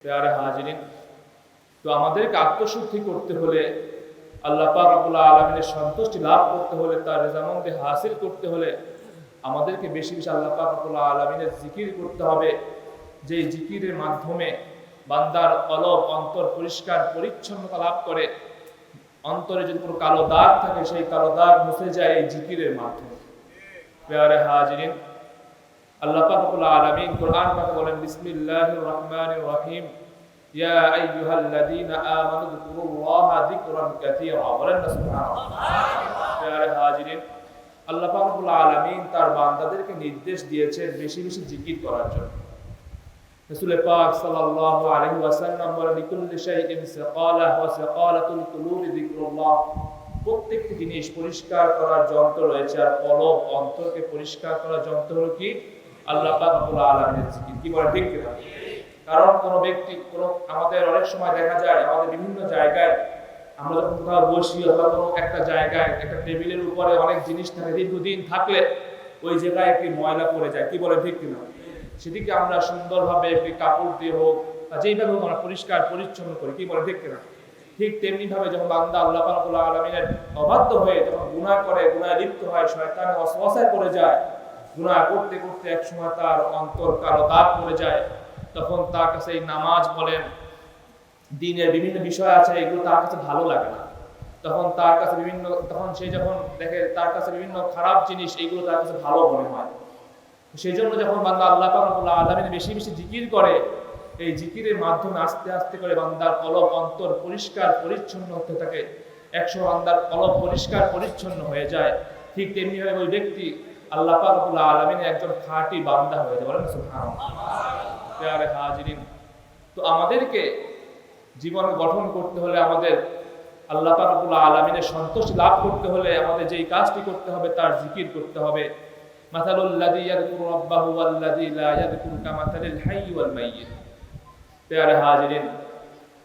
প্যারে হাজিরিন, তো আমাদেরকে আত্মশুদ্ধি করতে হলে, আল্লাহ পাক রব্বুল আলামিনের সন্তুষ্টি লাভ করতে হলে, তার রেজামন্দি হাসিল করতে হলে আমাদেরকে বেশি বেশি আল্লাহ পাক রব্বুল আলামিনের জিকির করতে হবে। যে জিকিরের মাধ্যমে বান্দার কলব অন্তর পরিষ্কার পরিচ্ছন্নতা লাভ করে। অন্তরে যদি কোনো কালো দাগ থাকে, সেই কালো দাগ মুছে যায় এই জিকিরের মাধ্যমে। প্যারে হাজিরিন, আল্লাহ পাক রব্বুল আলামিন কোরআন পাকে বলেন, বিসমিল্লাহির রহমানির রহিম, ইয়া আইয়ুহাল্লাযীনা আমানু যিকুরুল্লাহা যিকরান কাসীরা। বলেন না সুবহানাল্লাহ। প্যারে হাজিরিন, আল্লাহ পাক রব্বুল আলামিন তার বান্দাদেরকে নির্দেশ দিয়েছেন বেশি বেশি জিকির করার জন্য। রাসূল পাক সাল্লাল্লাহু আলাইহি ওয়াসাল্লাম বলেন, লিকুল্লি শাইইন সাকালা ওয়া সাকালাতুল কুলুবি যিকরুল্লাহ। প্রত্যেকটি জিনিস পরিষ্কার করার যন্ত্র রয়েছে, আর কলব অন্তরকে পরিষ্কার করার যন্ত্র হলো কি? আল্লাহ পাক রব্বুল আলামিনের জিকির। কি বলে ঠিক কিনা? কারণ কোন ব্যক্তি আমাদের অনেক সময় দেখা যায় আমাদের বিভিন্ন জায়গায় আমরা যখন কোথাও বসি অথবা কোনো একটা জায়গায় একটা টেবিলের উপরে অনেক জিনিস থাকে, দীর্ঘদিন থাকলে ওই জায়গায় একটি ময়লা পড়ে যায়। কি বলে ঠিক কিনা? সেদিকে আমরা সুন্দরভাবে একটি কাপড় দিয়ে হোক বা যেইভাবে হোক আমরা পরিষ্কার পরিচ্ছন্ন করি। কি বলে ঠিক কিনা? ঠিক তেমনি ভাবে যখন বান্দা আল্লাহ পাক রব্বুল আলামিনের অবাধ্য হয়ে যখন গুনাহ করে, গুনাহে লিপ্ত হয়, শয়তানের ওয়াসওয়াসায় পড়ে যায়, গুনাহ করতে করতে একসময় তার অন্তর কালো দাগ পড়ে যায়, তখন তার কাছে এই নামাজ বলেন, দ্বীনের বিভিন্ন বিষয় আছে, এগুলো তার কাছে ভালো লাগে না। তখন সে যখন দেখে তার কাছে বিভিন্ন খারাপ জিনিস, এইগুলো তার কাছে ভালো মনে হয়। সেই জন্য যখন বান্দা আল্লাহ পাক রব্বুল আলামিনের বেশি বেশি জিকির করে, এই জিকিরের মাধ্যমে আস্তে আস্তে করে বান্দার কলব অন্তর পরিষ্কার পরিচ্ছন্ন হতে থাকে। একসময় বান্দার কলব পরিষ্কার পরিচ্ছন্ন হয়ে যায়। ঠিক তেমনি ভাবে ওই ব্যক্তি আল্লাহ পাক রব্বুল আলামিনের একজন খাঁটি বান্দা হয়ে যায়। বলেন সুবহানাল্লাহ। প্যারে হাজিরিন, তো আমাদেরকে জীবন গঠন করতে হলে, আমাদের আল্লাহ পাক রব্বুল আলামিনের সন্তুষ্টি লাভ করতে হলে আমাদের যেই কাজটি করতে হবে তার জিকির করতে হবে। মাসালুল লাযী ইয়াযকুরু রাব্বাহু ওয়াল লাযী লা ইয়াযকুরু কামাসালিল হাইয়্যি ওয়াল মাইয়্যিত। প্যারে হাজিরিন,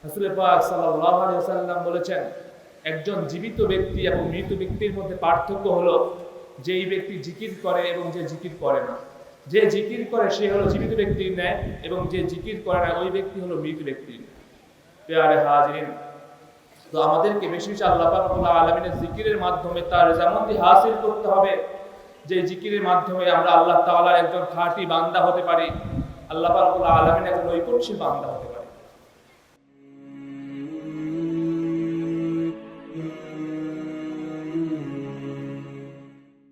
রাসূল পাক সাল্লাল্লাহু আলাইহি ওয়াসাল্লাম বলেছেন, একজন জীবিত ব্যক্তি এবং মৃত ব্যক্তির মধ্যে পার্থক্য হলো যেই ব্যক্তি জিকির করে এবং যে জিকির করে না। যে জিকির করে সে হলো জীবিত ব্যক্তির ন্যায়, এবং যে জিকির করে না ওই ব্যক্তি হলো মৃত ব্যক্তির ন্যায়। প্যারে হাজিরিন, তো আমাদেরকে বেশি বেশি আল্লাহ পাক রব্বুল আলামিনের জিকিরের মাধ্যমে তার রেজামন্দি হাসিল করতে হবে। যে জিকিরের মাধ্যমে আমরা আল্লাহ তাআলার একজন খাঁটি বান্দা হতে পারি, আল্লাহ পাক রব্বুল আলামিনের একজন ঐকশী বান্দা হতে পারি।